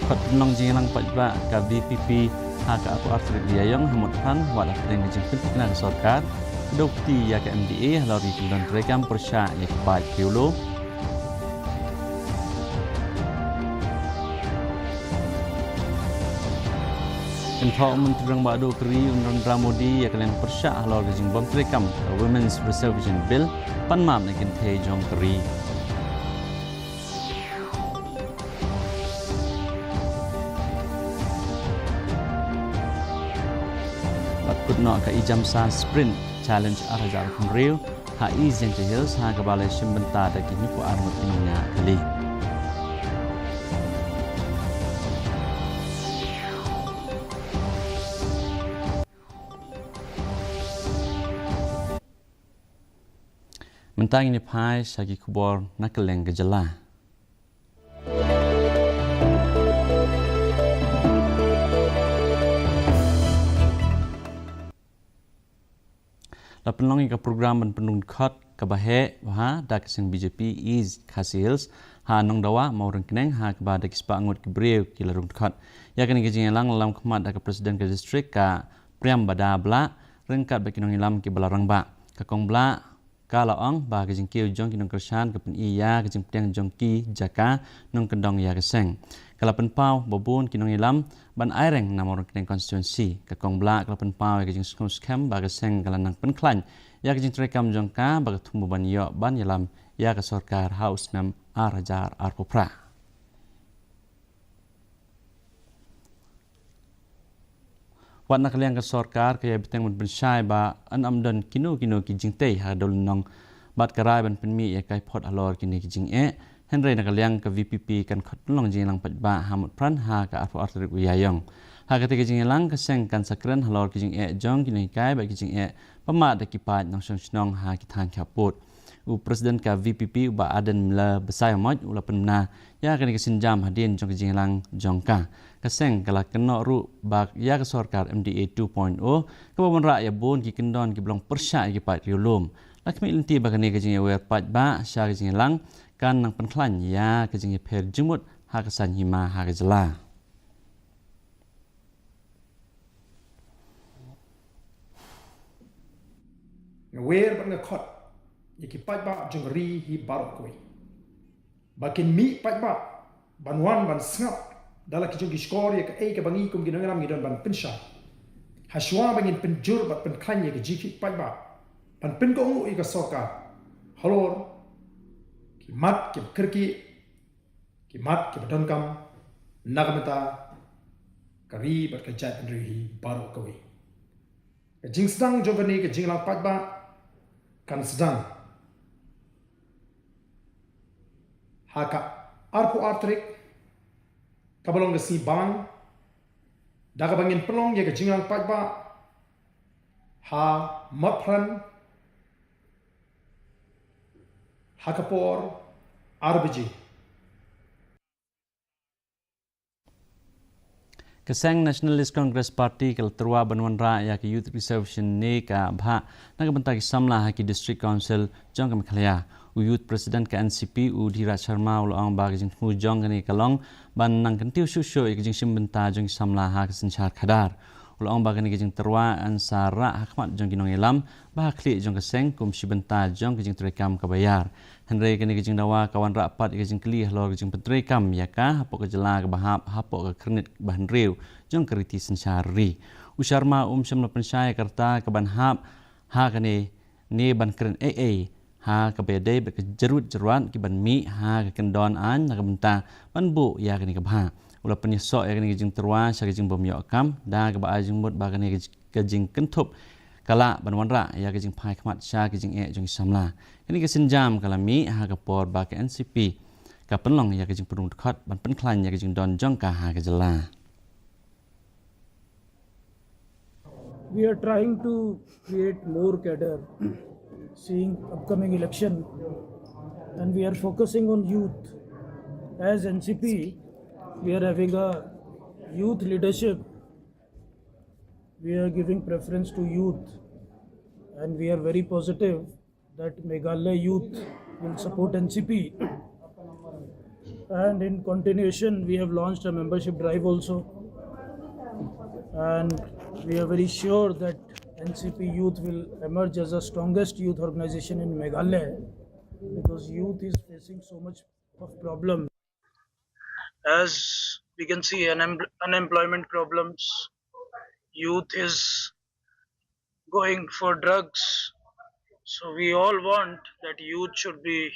khot nong jing lang pajba ka VPP ha ka aku artrik dia yang hamut han wala teng jing penting na sarkar dokti ya ka MDA halori kulan rekam persya ya kepat kiulo Entah Menteri Badu Keri Undang Modi ya kalian persya halori jing bom rekam Women's Reservation Bill panmam nekin te jong keri Kutno ka ijam sa sprint challenge arajar kumriu ha izeng te hills ha kabale shimbenta da kini po armut kinongnya kali mentang ini pai sagi kubor nakeleng gejala Lapelongi ke program dan penung khot ke bahe ha dak sing BJP is KHASI hills ha nong dawa mau rengkeneng ha ke ba dak ispa angut ke breu ki larung khot ya kan ke jing lang lam khmat dak presiden ke district ka priam bada bla rengkat bagi nong ilam ki balarang ba ka kong bla ka laong ba ke jing kiu jong ki nong kersan ke pen iya ke jing priang jong ki jaka nong kendong ya ke seng kala pen pau bobun ki nong ilam ban aireng na mor keng constituency ka kong bla kala pen pau ke jing scam ba ke seng kala nang pen klan ya ke jing trekam jong ka ba ke tumbu ban yo ban yalam ya ke sarkar house nam arajar arpopra wat nak liang ke sarkar ke ya beteng mun bensyai ba an amdan kino ki jing tei ha dol nong bat karai ban pen mi ya kai pot alor kini ki jing Henry nak liang ke VPP kan khot long jing lang pajba hamut pran ha ka arpo artrik uyayong ha ketika jing lang ke seng kan sakren halor ki jing jong kini kai ba ki jing pama de ki pat nong snong ha ki than khaput u presiden ka VPP ba aden la besai moj ula penna ya kan ke sinjam hadin jong ki jing lang jong ka seng kala keno ru ba ya ke sarkar MDA 2.0 ke bon ra ya bon ki kendon ki blong persya ki pat riulum lakmi inti ba kani ke jing wer pajba sya ki jing lang kan nang penklan ya ke jing per jumut ha kesan hima ha kejela wer ban khot yaki pajba jungri hi barok koi bakin mi pajba banwan ban snap dala ki jungi skor yak ke bangi kum gi nangam gi don ban pinsha haswa bangin penjur bat penklan yaki jiki pajba ban pen ko ngu ika soka halor ki mat ki kerki ki mat ki badon kam nagamata kari bat ka jat ndri baro kawi ka jing sedang jogani ka jing lang patba kan sedang haka arpo artrik kabalong ga si bang daga bangin pelong ya ka jing lang patba ha mapran Hakapor RBG Keseng Nationalist Congress Party kal terwa banwan ra ya ke youth reservation ne ka bha naga banta ki samla ha ki district council jong ka Meghalaya u youth president ka NCP u Dhira Sharma ul ang ba jing hu jong ni kalong ban nang kan tiu shu shu jing sim banta jong samla ha ka sinchar khadar ul ang ba ni jing terwa ansara hakmat jong kinong ilam ba kli jong keseng kum si banta jong jing trekam ka bayar Henry kini kejing dawa kawan rapat kejing keli halor kejing penteri kam ya ka hapok kejela ke bahap hapok ke kernit bahan riu jong keriti sensari usharma syamla pensyai kerta ke ban hap ha kene ni ban keren ha ke bede be ke jerut jeruan ki ban mi ha ke kendon an nak benta ban bu ya kene ke bah ula penyesok ya kene kejing terwa sa kejing bom yok kam da ke ba ajing mut ba kene kejing kentup kala banwan ra ya kejing pai khmat sha kejing jong samla ini kesenjam kalami ha kapor ba ke NCP ka penlong ya kejing penung khot ban penklan ya kejing don jong ka ha kejela we are trying to create more cadre seeing upcoming election and we are focusing on youth as NCP we are having a youth leadership we are giving preference to youth and we are very positive that Meghalaya youth will support NCP And in continuation, we have launched a membership drive also. And we are very sure that NCP Youth will emerge as the strongest youth organization in Meghalaya, because youth is facing so much of problem. As we can see, unemployment problems, youth is going for drugs. So we all want that youth should be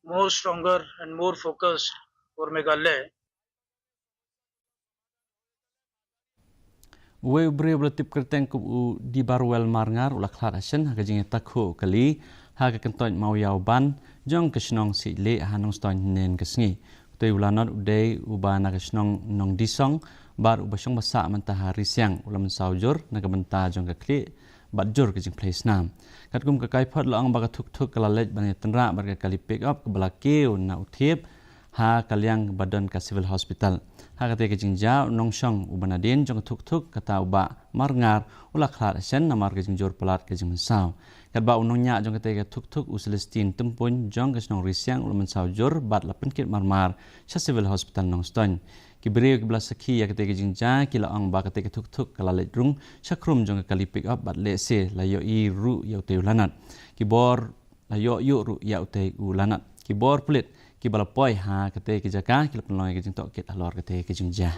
more stronger and more focused for Meghalaya. We beri belatip kerteng ku di barwel marngar ulah klar asen ha kajing takho kali ha ka kentoy mau yau ban jong kesnong si le hanong stoin nen kesngi toi ulanot udai ubana kesnong nong disong bar ubasong basa mentahari siang ulam saujur naga benta jong ka kli batjur kajing place nam katkum ka kai phot long ba ka thuk thuk kala lej ban tenra bar ka kali pick up ka balakeu na uthip ha kalyang badan ka civil hospital ha kate ke jingja nong shong ubanadin jong thuk thuk kata uba marngar ula khlar sen namar ke jingjor palat ke jing saw kat ba unong nya jong kate ke thuk thuk u celestine tempun jong ke snong risyang ula saw jor bat la penkit marmar sha civil hospital nong ston ki beri ke belas sakhi ya kate ke jingja kila ang ba kate ke thuk thuk kala ledrung shakrum jong ke kali pick up bat le se la yo i ru yo te ulanat ki bor la yo yu ru ya te ulanat ki bor plit ki balapoi ha kate ki jaka ki pelong ki jingtok kit alor kate ki jingja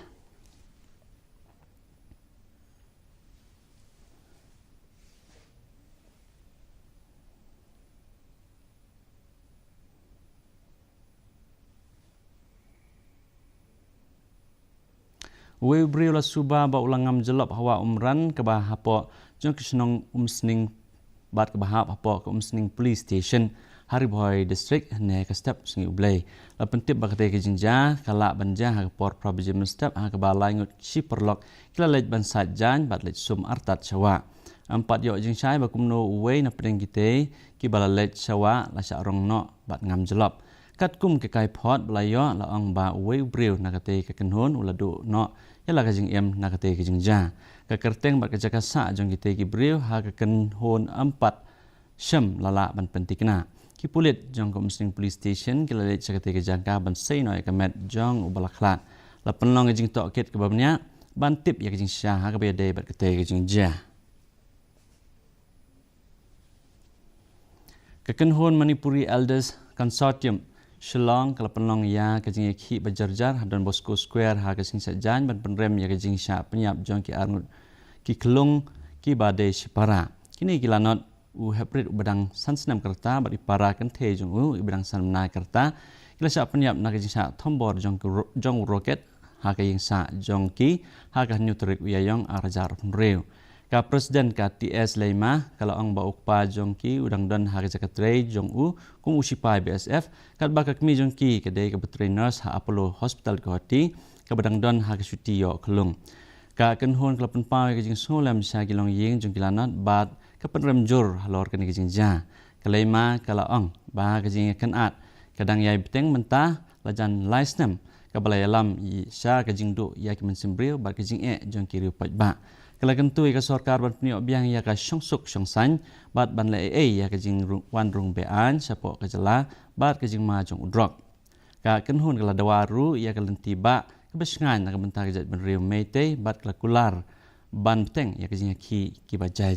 we bri la suba ba ulangam jelop hawa umran ke ba hapo jong kisnong umsning bat ke ba hapo ke umsning police station Hari Boy District ne ka step singi ublay la pentip ba kate ke jingja kala banja ha por provision step ha ka balai ngut si perlok kila lej ban sajan bat lej sum artat chawa empat yo jing sai ba kumno uwe na pedeng kite ki bala lej chawa la sha rong no bat ngam jelop kat kum ke kai phot blayo la ong ba uwe breu na kate ke kenhon ula do no yala ka jing em na kate ke jingja ka kerteng bat ka jaka sa jong kite ki breu ha ka kenhon empat syam lala ban pentikna ki pulit jong ko musling police station kila le chakate ke jangka ban sei noi kamet jong ubalaklat la penlong jing tok ket ke babnya ban tip ya ke jing sha ha ka be de bat kate ke jing ja kekenhon Manipuri Elders Consortium Shillong kala penlong ya ke jing ki bajarjar Don Bosco Square ha ke sing sajan ban penrem ya ke jing sha penyap jong ki arngut ki kelung ki bade sipara kini kilanot u heprit ubadang sansnam kerta bari para kan the jong u ubadang sanna kerta kila sha penyap na ke sa thombor jong rocket ha ke sa jong ki ha ka nyutrik uyayong arajar reu ka presiden ka TS Leima kalau ang ba ukpa jong ki udang don ha ke sakatre jong u kum usipai BSF kat ba ka kmi jong ki ke dei ka trainers ha Apollo Hospital ko hati ka badang don ha ke suti yo kelung ka kenhon kelapen pau ke jing solam sa kilong ying jong kilanat bat kapan remjur halor kena kejing ja kalema kala ong ba kejing kenat kadang yai beteng mentah lajan laisnem kabalai alam sya kejing do ya ki mensembril ba kejing jong kiri pat ba kala kentu ka sarkar ban pniok biang ya ka syongsuk syongsan bat ban le ya kejing wan rung bean sapo kejela bat kejing ma jong udrok ka kenhun kala dawaru ya kalen tiba kebesngan nak bentar kejat ben riu mete bat kala kular ban beteng ya kejing ki ba jai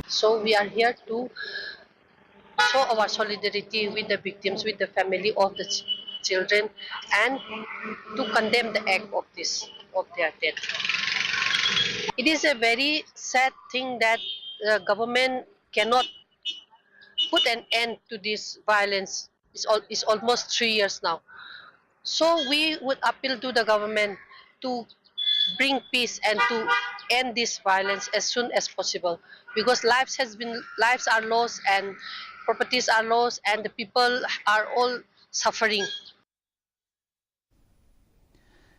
So we are here to show our solidarity with the victims, with the family of the children, and to condemn the act of their death. It is a very sad thing that the government cannot put an end to this violence. It's almost 3 years now. So we would appeal to the government to bring peace and to end this violence as soon as possible, because lives are lost and properties are lost and the people are all suffering.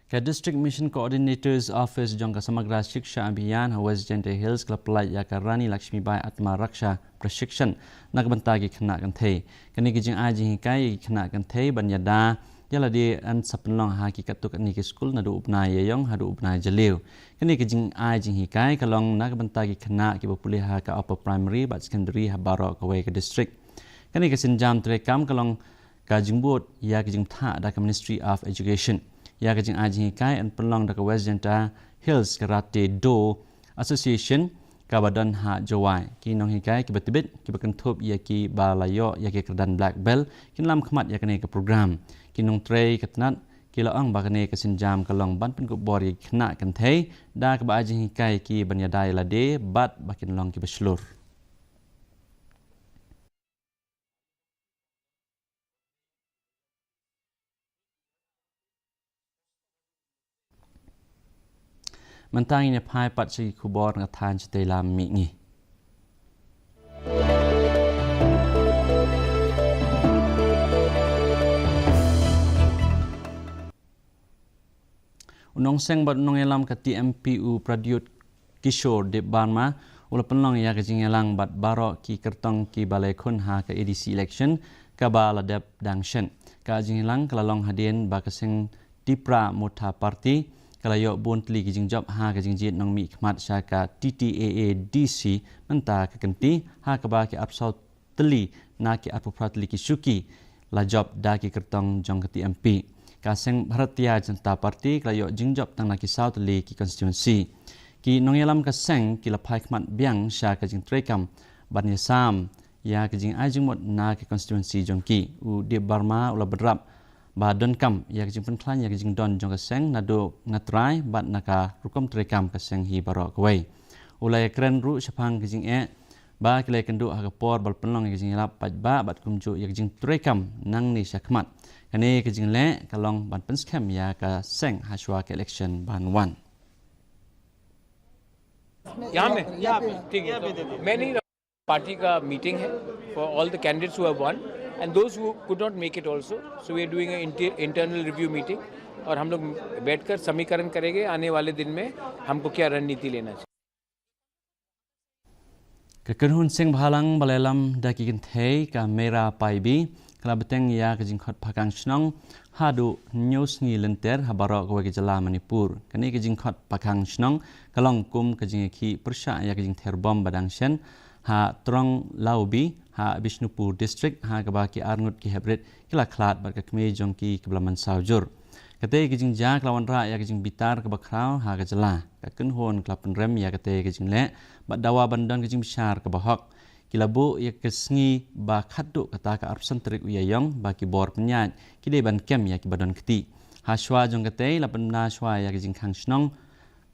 Ka District Mission Coordinator's Office jong ka samagra shiksha abhiyan ha West Jente Hills klapalai ya ka Rani Lakshmi Bai Atma Raksha Prashikshan nagbantagi khna kan thei kani ki jing aji kai khna kan thei banyada yala di an sapnong ha ki katuk ni ki school na do upna yeyong ha do upna jaliu kani ki jing aji kai kalong nagbantagi khna ki bapuli ha ka upper primary but secondary ha baro ka we ka district Kani kesin jam terekam kalong ka jingbut ya ke jing tha da ka Ministry of Education ya ke jing ajing kai an pelong da ka West Janta Hills Karate Do Association ka badan ha jawai ki nong hikai ki betibit ki bakentup ya ki balayo ya ki kerdan black belt ki lam khmat ya kene ka program ki nong trei katnat ki laang ba kene ka sinjam kalong ban pen ku bor ya khna kan thei da ka ba ajing hikai ki banyadai lade bat bakin long ki beslur mentang ini pai pat si kubor ngathan chete lam mi ngi unong seng bat unong elam ka TMPU Pradyut Kishore Deb Barma ula penlong ya ka jingelang bat barok ki kertong ki balai khun ha ka ADC election ka bala deb dangshen ka jingelang kalalong hadien ba ka seng Tipra Motha Party kalayo bon tli ki jing job ha ka jing jit nong mi khmat sha ka TTAA DC menta ka kenti ha ka ba ki apsau tli na ki apopratli ki suki la job da ki kertong jong ka TMP ka seng Bharatiya Janata Party kalayo jing job tang na ki south li ki constituency ki nong yalam ka seng ki la phai khmat biang sha ka jing trekam ban ya sam ya ka jing ajing mot na ki constituency jong ki u de Burma ula berap ba don kam ya jing pen klan ya jing don jong ka seng na do ngatrai bat naka rukom trekam ka seng hi barok wei ulai kren ru sapang ka jing ba kile kendu ha ka por bal penlong ya jing lap pat ba bat kumju ya jing trekam nang ni sakmat kane ka jing le kalong ban pen scam ya ka seng haswa ka election ban wan यहाँ पे ठीक है मैं नहीं पार्टी का मीटिंग है for all the candidates who have won and those who could not make it also so we are doing an internal review meeting और हम लोग बैठकर समीकरण करेंगे आने वाले दिन में हमको क्या रणनीति लेना चाहिए Kekenhun sing bhalang balelam daki genthei ka mera paibi kala beteng ya ka jingkhot phakang snong hadu news ngi lenter habaro ko ki jala Manipur kani ka jingkhot phakang snong kalong kum ka jingki persha ya ka jing therbom badang shen ha trong laubi ha Bishnupur district ha ka ba ki arngut ki hebret kila khlat bar ka kme jong ki keblaman saujur kate ki jing ja klawan ra ya ki jing bitar ka bakrau ha ka jala ka kenhon klapen rem ya kate ki jing le ba dawa bandon ki jing bishar ka bahok kilabu ya kesngi ba khaddu kata ka arpsan trik uyayong ba ki bor penyat ki de ban kem ya ki badon keti haswa jong kate la penna shwa ya ki jing khang snong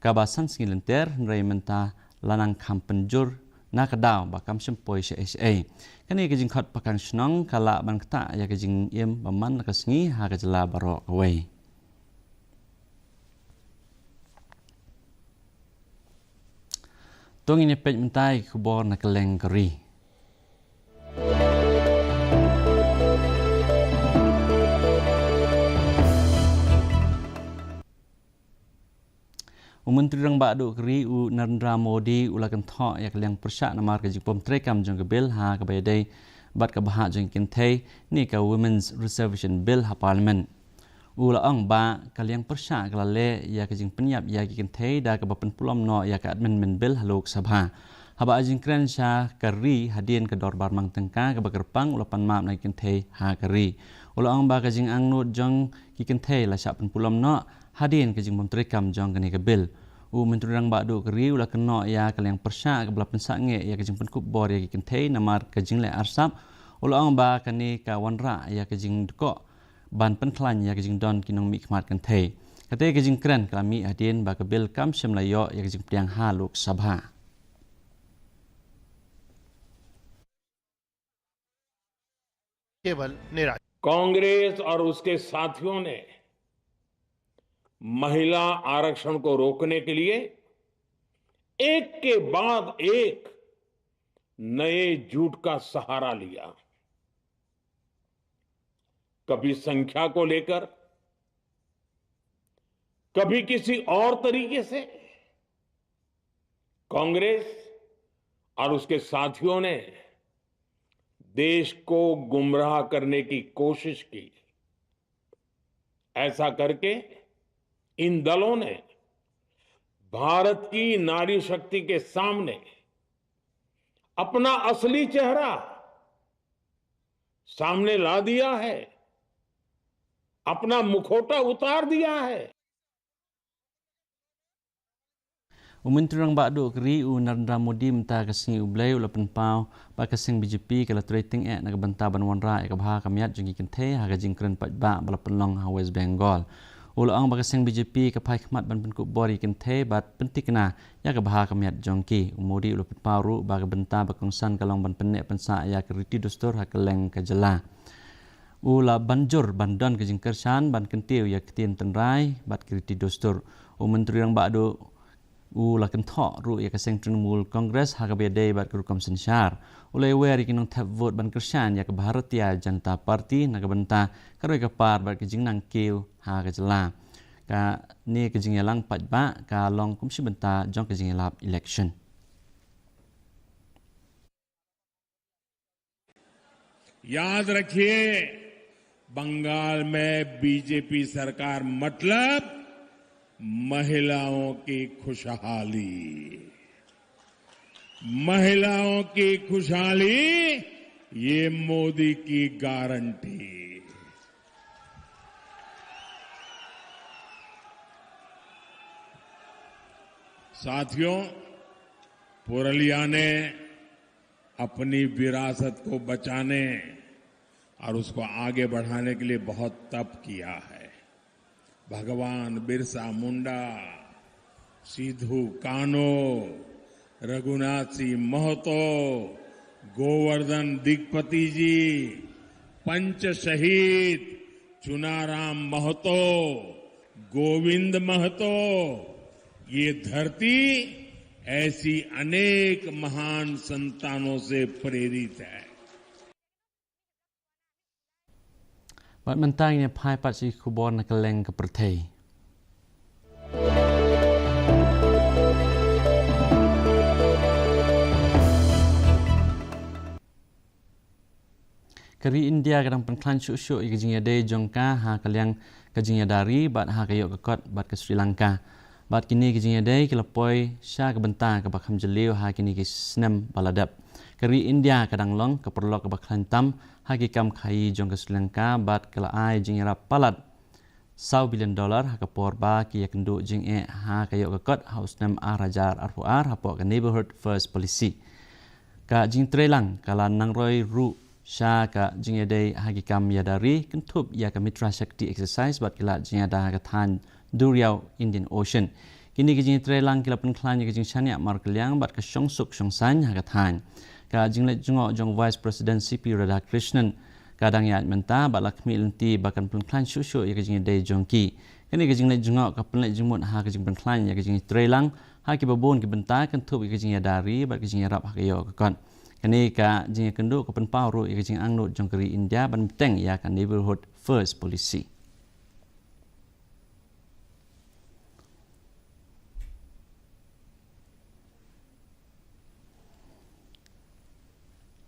ka ba san sngi lenter rei menta lanang kham penjur na ka daw ba kam sempoi se SA kani ki jing khat pakang snong kala ban kta ya ki jing yem ba man ka sngi ha ka jala barok away tong ini pej mentai kubor na keleng keri Menteri Rang Badu Keri u Narendra Modi ulakan thok yak liang persyak namar ka jipom trekam jong ke bil ha ka bayadai bat ka bahak jong kintei ni ka Women's Reservation Bill ha Parliament. Ula ong ba ka liang persyak ka le ya ka jing penyap ya ki kintei da ka bapen pulom no ya ka amendment bill ha Lok Sabha. Haba ajing kren sha keri hadien ka dor barmang tengka ka bagerpang ulapan map na kintei ha keri. Ula ong ba ka jing angnut jong ki kintei la sya pen pulom no hadien ke jing bom trekam jong kani ka bil u menteri rang badu keri ula keno ya kaliang persya ke bela pensak nge ya ke jing pen kup bor ya ke kentei namar ke jing le arsap ula ong ba kani ka wanra ya ke jing deko ban pen klan ya ke jing don kinong mi khmat kentei kate ke jing kren kalami hadien ba ke bil kam sem layo ya ke jing priang ha Lok Sabha केवल निराश कांग्रेस और उसके साथियों ने महिला आरक्षण को रोकने के लिए एक के बाद एक नए झूठ का सहारा लिया कभी संख्या को लेकर कभी किसी और तरीके से कांग्रेस और उसके साथियों ने देश को गुमराह करने की कोशिश की ऐसा करके इन दलों ने भारत की नारी शक्ति के सामने अपना असली चेहरा सामने ला दिया है, अपना मुखौटा उतार दिया है। Menteri Rang Bakdo Keri Narendra Modi minta kasing ublay ulapan pau ba kasing BJP kala rating nak banta banwan ra ka bha kamiat jungi kenthe ha gajing kren pat ba bala penlong ha West Bengal. Ulang ba kasing BJP ka phai khmat ban pen ku bori kenthe bat pentikna ya ka bha kamiat jongki Modi ulapan pau ru ba ka banta ba kongsan kalong ban penek pensa ya keriti dostor ha keleng ka jela. Ula banjur bandan kajing kersan ban kentiu ya ketien tenrai bat keriti dostor. Menteri Rang Bakdo Ula kentok ru ya kaseng Trinamool Congress hakabe bat kurukam sensyar. Ulai weri kinong tap vote ban kersan ya ke Bharatiya Janata Party nakabenta karoi kapar bat kejing nang kiu ha kejela. Ka ni kejing yalang pat ba ka long kumsi benta jong kejing yalap election. याद रखिए, बंगाल में बीजेपी सरकार मतलब महिलाओं की खुशहाली, महिलाओं की खुशहाली ये मोदी की गारंटी। साथियों, पुरलिया ने अपनी विरासत को बचाने और उसको आगे बढ़ाने के लिए बहुत तप किया है। भगवान बिरसा मुंडा, सिद्धू कानो, रघुनाथ सिंह महतो, गोवर्धन दिग्पति जी, पंच शहीद चुनाराम महतो, गोविंद महतो, ये धरती ऐसी अनेक महान संतानों से प्रेरित है। Bat mentang ni phai pat si khubon nak keleng ke perthai. Keri India kadang penklan syuk-syuk i kejing yadai jongka ha kaliang kejing yadari bat ha kayok kekot bat ke Sri Lanka. Bat kini kejing yadai kelapoi sya kebenta ke bakham jeliu ha kini ke snem baladap. Keri India kadang long keperlok ke baklan tam hakikam khai jong ke Sri Lanka bat kala ai jing yarap palat $100 billion hakapor ba ki yakendu jing ha kayok kekot haus nem rajar arpuar hapok ke neighborhood first policy ka jing trelang kala nangroi ru sha ka jing yadai hakikam yadari kentup ya ka mitra shakti exercise bat kala jing yada ka than Duriau Indian Ocean kini ke jing trelang kila penklan ke jing shania mar kaliang bat ka syongsuk syongsan ha ka than ka jinglet jungok jong Vice President CP Radhakrishnan kadang ya menta ba lakmi lenti bakan penklan syusyu ya kejing dai jongki kini ke jinglet jungok ka penlet jumut ha kejing penklan ya kejing trailang ha ki babon ki benta kan thup ya kejing dari ba kejing rap ha kayo ka kon kini ka jing kendu ka penpau ru ya kejing angnut jong keri India ban teng ya kan neighborhood first policy.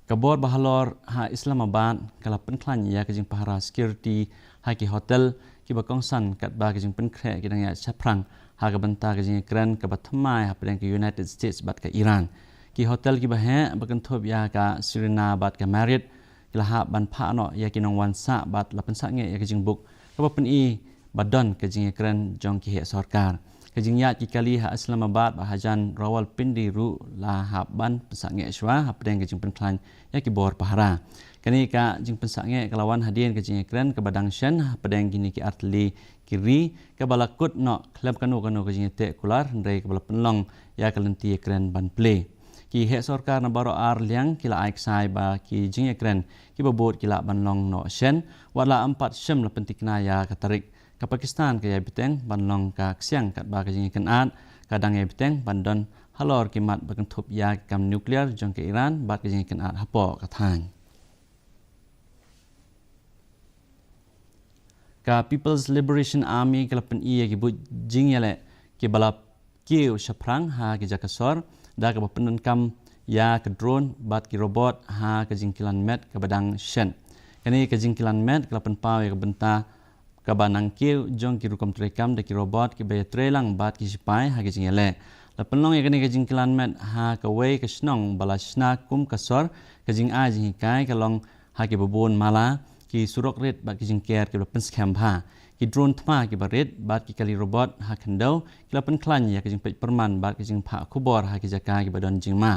Kabor bahalor ha Islamabad kala penklan ya kejing pahara security ha ki hotel ki bakongsan kat ba kejing penkre ki dang ya chaprang ha ka benta kejing kran ka bathamai ha pedang ki United States bat ka Iran ki hotel ki bahe bakan thob ya ka Serena bat ka Marriott kila ha ban pha no ya ki nong wansa bat la pensa nge ya kejing buk ka pen i badon kejing kran jong ki he sarkar kejing ya ki kali ha Islamabad bahajan Rawalpindi ru la ha ban pensa nge shwa ha pedang kejing penklan ya ki bor pahara kani ka jing pensa nge kalawan hadien kejing kran ka badang shen ha pedang gini ki artli kiri ka balakut no klab kanu kejing te kular ndai ka bala penlong ya kalenti kran ban play ki he sarkar na baro ar liang kila aik sai ba ki jing kran ki babot kila banlong no shen wala 4 shem la pentikna ya ka tarik ka Pakistan ka ya biteng banlong ka ksiang kat ba ka jing kenat kadang ya biteng bandon halor kimat bakan thup ya kam nuklear jong ke Iran bat ka jing kenat hapo ka than ka People's Liberation Army kalapan iya ki bu jing yale ki balap kiu shaprang ha ki jakasor da ka bapenan kam ya ke drone bat ki robot ha ke jingkilan met ke badang shen kani ke jingkilan met kalapan pau ya ke benta ka banang kiu jong ki rukom trekam de ki robot ki bay trelang bat ki sipai ha ke jingele la penlong ya kani ke jingkilan met ha ke wei ke snong bala sna kum kasor ke jing a jing kai ka long haki babon mala ki surok red bat ki jingker ki pen scam ha ki drone thma ki baret bat ki kali robot ha khandau ki pen klan ya ki jing pej perman bat ki jing pha khubor ha ki jaka ki badon jingma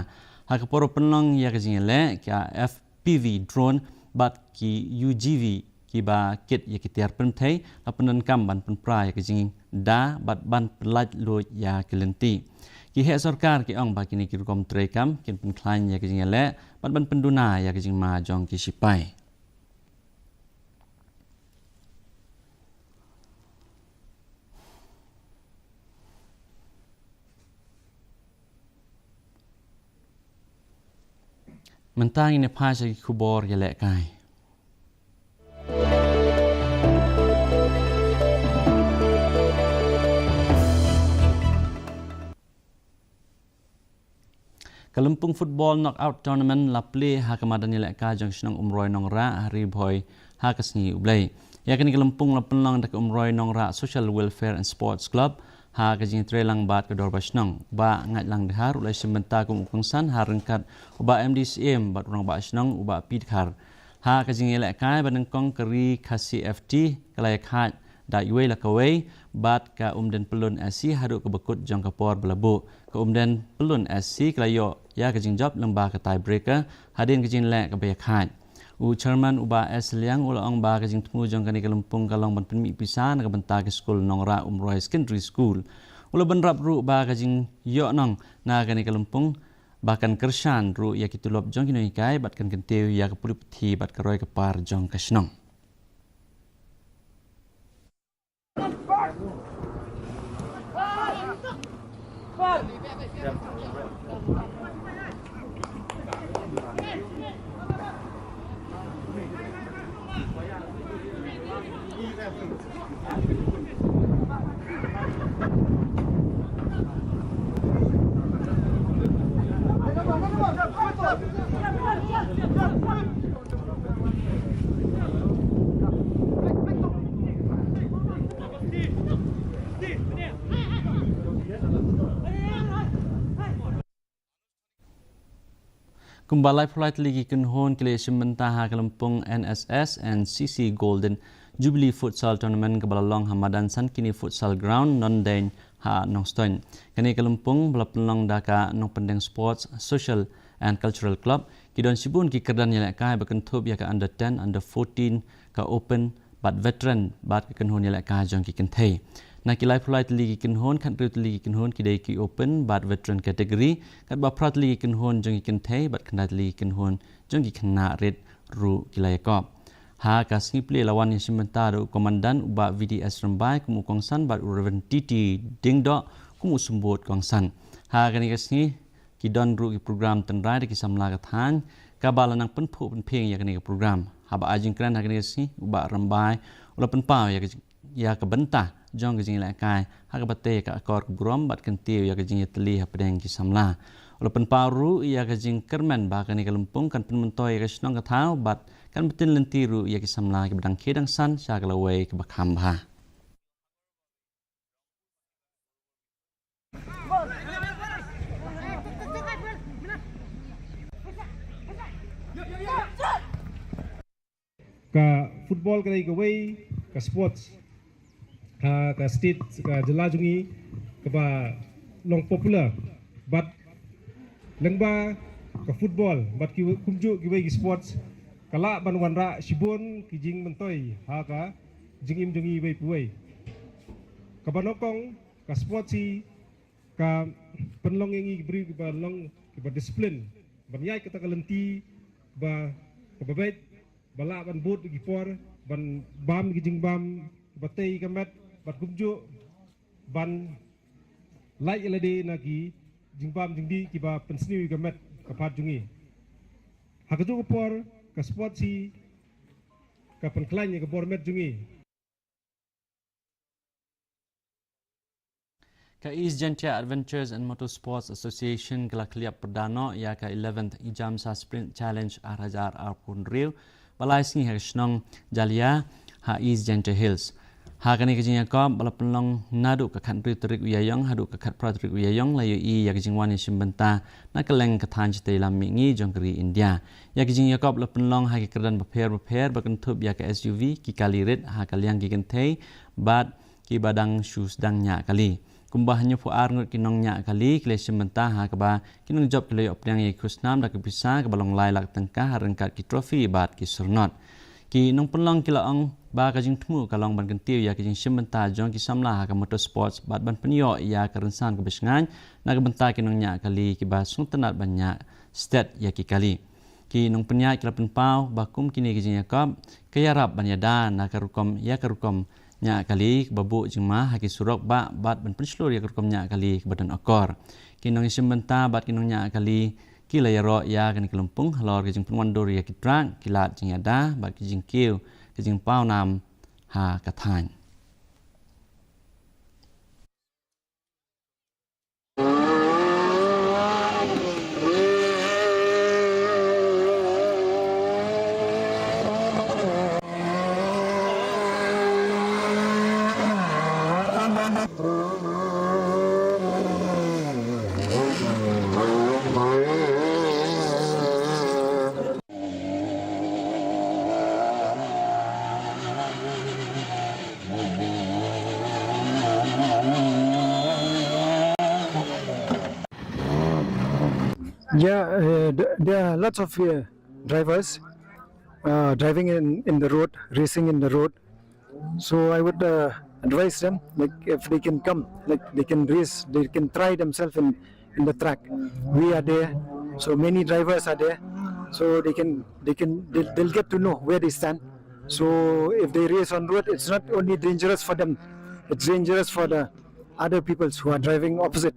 ha ka poro penlong ya ki jing le ki FPV drone bat ki UGV ki ba kit ya ki tiar pen thai la penan kam ban pen pra ya ki jing da bat ban pelaj lo ya ki lenti ki he sarkar ki ong ba ki ni ki kom tre kam kin pen klan ya ki jing le bat ban penduna ya ki jing ma jong ki sipai mentang ini phasa ki khubor ya le kai Kalampung Football Knockout Tournament la play ha kamadan ni leka jong snong umroi nong ra hari boy ha kasni ublai ya kani Kalampung la penlang dak umroi nong ra Social Welfare and Sports Club ha ka jing trelang bat ke dor basnong ba ngat lang dehar ulai sementa kum kongsan ha rengkat uba MDCM bat urang ba snong uba pidkhar ha ka jing leka baneng kong keri KHASI FT kalai khat da yuai la kawai bat ka umden pelun SC haru ke bekut jong kapor belabu ke umden pelun SC kelayo ya ke jing job lembah ke tiebreaker hadin ke jing lek ke bayakhat u chairman uba S liang ula ong ba ke jing tmu jong kani Kalampung kalong ban penmi pisan ke benta ke skul nongra umroi secondary school ula ban rap ru ba ke jing yo nong na kani Kalampung bahkan kersan ru ya kitulop jong kinoi kai bat kan kenteu ya ke pulipthi bat ke roi ke par jong kasnong Kumbalai flight ligi kunhon kile simenta ha Kalampung NSS and CC Golden Jubilee Futsal Tournament kebalalong Hamadan San kini Futsal Ground non-dain ha Nongstoin. Kini Kalampung belapelong daka nong pendeng Sports, Social and Cultural Club. Kidon sibun ki kerdan yelek kai berkentup ya ke under 10, under 14 ke open bat veteran bat ke kunhon yelek kai jong ki kentai. Na kilai flight ligi kinhon kan rut ligi kinhon kidai ki open bat veteran category kat ba prat ligi kinhon jong ki kentai bat kandat ligi kinhon jong ki kena red ru kilai kop ha ka sniple lawan yang sementara komandan uba VDS Rembai kumu kongsan bat Reverend TT Dingdo kumu sumbut kongsan ha kani kasni ki don ru ki program tenrai ki samla ka than ka balanang penphu penpeng ya kani program ha ba ajing kran ha kani kasni uba Rembai ula penpau ya ke bentah jong ke jing lakai ha ke bate ka akor brom bat kentiu ya ke jing teli ha pedeng ki samla ulapan paru ya ke jing kermen ba kani Kalampung kan penmentoi ke snong ka thau bat kan betin lentiru ya ki samla ke bedang kedang san sya kalawai ke bakham ba ka football ka gawai ka sports ka state ka jelajungi ka ba long popular but lengba ka football but ki kumju ki ki sports kala ban wanra sibon ki jing mentoi ha ka jingim jungi bai puai ka banokong ka sports si ka penlong yang beri ki ba long ki ba discipline ban yai ka takalenti ba ka babait bala ban boot ki por ban bam ki jing bam batei kamet bat kumju ban lai elade nagi jingbam jingdi kiba pensniwi kamet kapat jungi hakaju por ka sport si ka penklanya ka bormet jungi ka East Gentia Adventures and Motorsports Association kala kliap perdana ya ka 11th Ijamsa Sprint Challenge Arhajar Arpun Rio balai singi ha snong Jalia ha East Gentia Hills Hakani kajing Yakob balapelong nadu kakat riturik uyayong hadu kakat praturik uyayong layu I yakajing wani simbenta nakaleng katan cita ilam mingi jongkeri India. Yakajing Yakob lapelong haki kerdan beper bakentub yak SUV ki kalirit hakaliang gigentei bat ki badang shoes dang nya kali. Kumbahnya puar ngut kinong nya kali kile simbenta hakaba kinong job kile opnyang ye kusnam dak bisa kebalong lai lak tengkah harengkat ki trofi bat ki surnot. Ki nong pelong kilaong ba kajing temu kalong ban kentiu ya kajing simbenta jong ki samla ka motorsports bat ban penyo ya kerensan ke besengan na ke benta ki nong nya kali ki ba sung tenat banyak stat ya ki kali ki nong penya ki lapen pau bakum kini kajing Yakob kaya rap ban yada na karukom nya kali babu jema haki surok ba bat ban penslur ya karukom nya kali ke badan okor ki nong simbenta bat ki nong nya kali kila ya ro ya kan kelumpung halor kajing penwandor ya kitran kilat jing ada ba kajing kiu kajing pau nam ha kathan Yeah, there are lots of drivers driving in the road, racing in the road. So I would advise them, like if they can come, like they can race, they can try themselves in the track. We are there, so many drivers are there, so they'll get to know where they stand. So if they race on road, it's not only dangerous for them, it's dangerous for the other people who are driving opposite.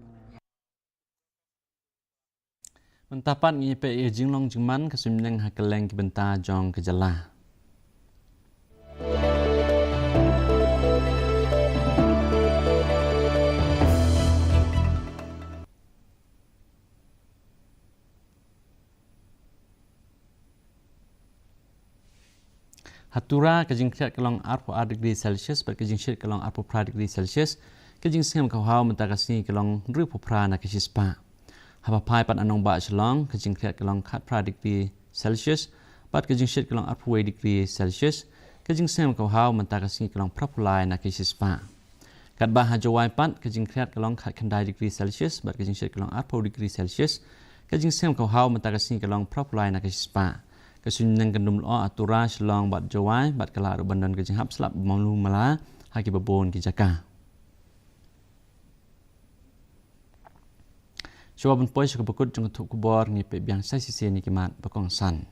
Mentapat ngipe jinglong jingman kesimneng hakeleng kibenta jong kejalah. Hatura kajing kriat kelong 4 degree Celsius ber kajing syit kelong 4 degree Celsius kajing sengam kawhau mentakasni kelong 2 pra na kisispa. Haba pai pat anong ba chelong kajing kriat kelong 4 degree Celsius pat kajing syit kelong 4 degree Celsius kajing sengam kawhau mentakasni kelong prapulai na kisispa. Kat bah hajawai pat kajing kriat kelong 4 degree Celsius bat kajing syit kelong 4 degree Celsius kajing sengam kawhau mentakasni kelong prapulai na kisispa. Kesunyang kendum lo atura selong bat jawai bat kala bandan kejing hap selap malu mala haki babon ki jaka. Coba pun pois ke bekut jeng tuk kubor ni pe biang sai sisi ni kimat bakong san.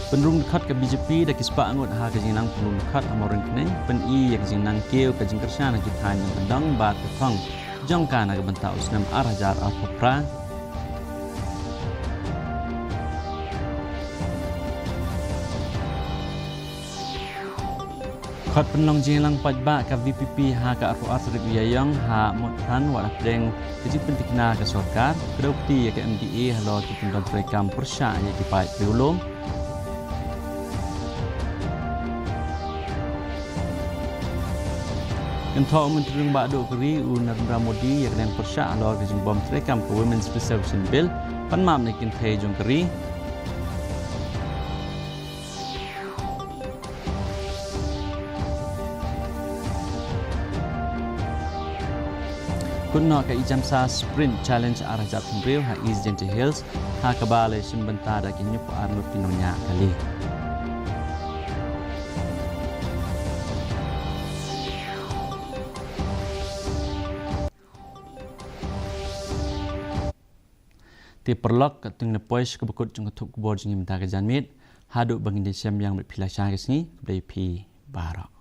Penrum dekat ke BJP dak kispa angut ha kejing nang penrum dekat amorin keneng pen I yak kejing nang keu kejing kersa na kitan yang kendang bat kepang jongka na ke benta usnam arajar alpopra. Khot penlong jinglang pajba ka VPP ha ka arfu asrik yayang ha mothan wa deng kejip pentikna ka sarkar kedopti ya ka MDA halo ki pindon rekam persya ya ki pai belum Kentau menteri ba do keri u Narendra Modi ya deng persya halo ki bom rekam ke Women's Reservation Bill panmam ne kin thai jong keri Kunno ka ijamsa sprint challenge arah jat pembril ha East Gentle Hills ha kabale simbenta da kinyu po arno pinonya kali. Ti perlok katung ne pois ke bekut jung tuk kubor jing minta ke janmit hadu bangin desiam yang berpilasya ke sini dari P Barak.